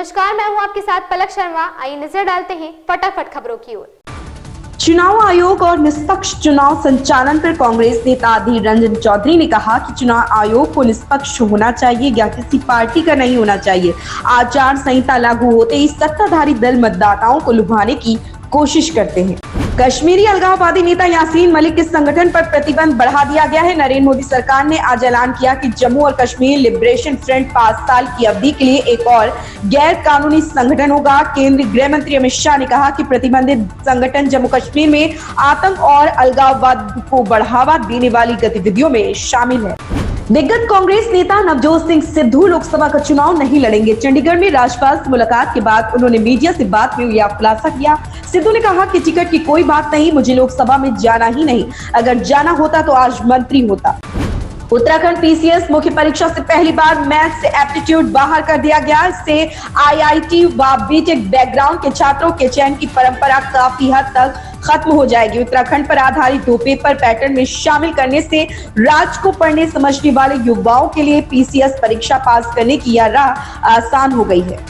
नमस्कार, मैं हूं आपके साथ पलक शर्मा। आइए नजर डालते हैं फटाफट खबरों की ओर। चुनाव आयोग और निष्पक्ष चुनाव संचालन पर कांग्रेस नेता अधीर रंजन चौधरी ने कहा कि चुनाव आयोग को निष्पक्ष होना चाहिए या किसी पार्टी का नहीं होना चाहिए। आचार संहिता लागू होते ही सत्ताधारी दल मतदाताओं को लुभाने की कोशिश करते हैं। कश्मीरी अलगाववादी नेता यासीन मलिक के संगठन पर प्रतिबंध बढ़ा दिया गया है। नरेंद्र मोदी सरकार ने आज ऐलान किया कि जम्मू और कश्मीर लिबरेशन फ्रंट 5 साल की अवधि के लिए एक और गैर कानूनी संगठन होगा। केंद्रीय गृह मंत्री अमित शाह ने कहा कि प्रतिबंधित संगठन जम्मू कश्मीर में आतंक और अलगाववाद को बढ़ावा देने वाली गतिविधियों में शामिल है। दिग्गज कांग्रेस नेता नवजोत सिंह सिद्धू लोकसभा का चुनाव नहीं लड़ेंगे। चंडीगढ़ में राज्यपाल से मुलाकात के बाद उन्होंने मीडिया से बात में यह खुलासा किया। सिद्धू ने कहा कि टिकट की कोई बात नहीं, मुझे लोकसभा में जाना ही नहीं, अगर जाना होता तो आज मंत्री होता। उत्तराखंड पीसीएस मुख्य परीक्षा से पहली बार मैथ्स एप्टीट्यूड बाहर कर दिया गया। इससे आईआईटी व बीटेक बैकग्राउंड के छात्रों के चयन की परंपरा काफी हद तक खत्म हो जाएगी। उत्तराखंड पर आधारित 2 पेपर पैटर्न में शामिल करने से राज्य को पढ़ने समझने वाले युवाओं के लिए पीसीएस परीक्षा पास करने की यह राह आसान हो गई है।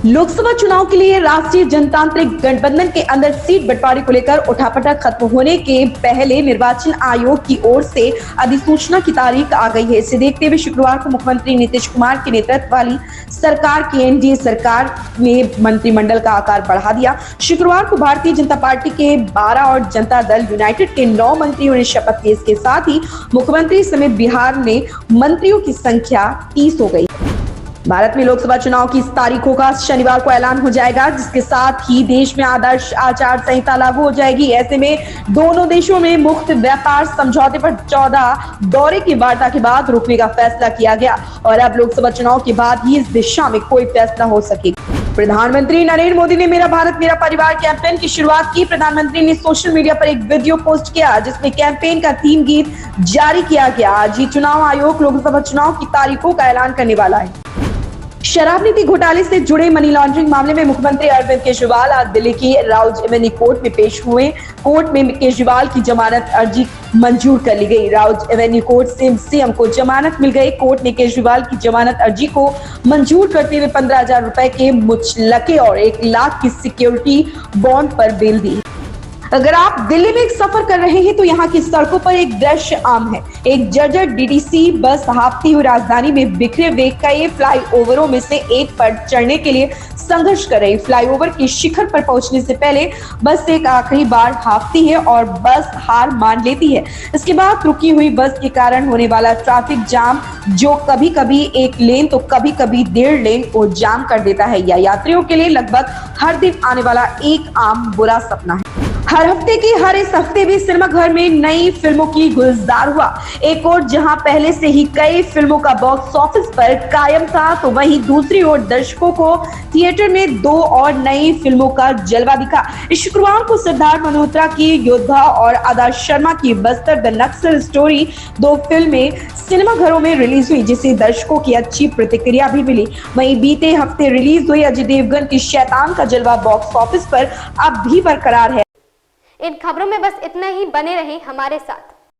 लोकसभा चुनाव के लिए राष्ट्रीय जनतांत्रिक गठबंधन के अंदर सीट बंटवारे को लेकर उठापटक खत्म होने के पहले निर्वाचन आयोग की ओर से अधिसूचना की तारीख आ गई है। इसे देखते हुए शुक्रवार को मुख्यमंत्री नीतीश कुमार के नेतृत्व वाली सरकार की एनडीए सरकार ने मंत्रिमंडल का आकार बढ़ा दिया। शुक्रवार को भारतीय जनता पार्टी के 12 और जनता दल यूनाइटेड के 9 मंत्रियों ने शपथ ली। इसके साथ ही मुख्यमंत्री समेत बिहार में मंत्रियों की संख्या 30 हो गई। भारत में लोकसभा चुनाव की तारीखों का शनिवार को ऐलान हो जाएगा, जिसके साथ ही देश में आदर्श आचार संहिता लागू हो जाएगी। ऐसे में दोनों देशों में मुक्त व्यापार समझौते पर 14 दौरे की वार्ता के बाद रुकने का फैसला किया गया और अब लोकसभा चुनाव के बाद ही इस दिशा में कोई फैसला हो सकेगा। प्रधानमंत्री नरेंद्र मोदी ने मेरा भारत मेरा परिवार कैंपेन की शुरुआत की। प्रधानमंत्री ने सोशल मीडिया पर एक वीडियो पोस्ट किया जिसमें कैंपेन का थीम गीत जारी किया गया। आज ही चुनाव आयोग लोकसभा चुनाव की तारीखों का ऐलान करने वाला है। शराब नीति घोटाले से जुड़े मनी लॉन्ड्रिंग मामले में मुख्यमंत्री अरविंद केजरीवाल आज दिल्ली की राउज एवेन्यू कोर्ट में पेश हुए। कोर्ट में केजरीवाल की जमानत अर्जी मंजूर कर ली गई। राउज एवेन्यू कोर्ट से सीएम को जमानत मिल गई। कोर्ट ने केजरीवाल की जमानत अर्जी को मंजूर करते हुए 15,000 रुपए के मुचलके और 1 लाख की सिक्योरिटी बॉन्ड पर बेल दी। अगर आप दिल्ली में एक सफर कर रहे हैं तो यहाँ की सड़कों पर एक दृश्य आम है। एक जर्जर डीटीसी बस हाफती हुई राजधानी में बिखरे हुए कई फ्लाईओवरों में से एक पर चढ़ने के लिए संघर्ष कर रही। फ्लाईओवर के शिखर पर पहुंचने से पहले बस एक आखिरी बार हाफती है और बस हार मान लेती है। इसके बाद रुकी हुई बस के कारण होने वाला ट्रैफिक जाम, जो कभी कभी 1 लेन तो कभी कभी 1.5 लेन को जाम कर देता है, या यात्रियों के लिए लगभग हर दिन आने वाला एक आम बुरा सपना है। हर हफ्ते की हर इस हफ्ते भी सिनेमा घर में नई फिल्मों की गुलजार हुआ। एक ओर जहां पहले से ही कई फिल्मों का बॉक्स ऑफिस पर कायम था, तो वहीं दूसरी ओर दर्शकों को थिएटर में 2 और नई फिल्मों का जलवा दिखा। इस शुक्रवार को सिद्धार्थ मल्होत्रा की योद्धा और आदर्श शर्मा की बस्तर द नक्सल स्टोरी 2 फिल्में सिनेमा घरों में रिलीज हुई, जिसे दर्शकों की अच्छी प्रतिक्रिया भी मिली। वहीं बीते हफ्ते रिलीज हुई अजय देवगन की शैतान का जलवा बॉक्स ऑफिस पर अब भी बरकरार है। इन खबरों में बस इतना ही। बने रहें हमारे साथ।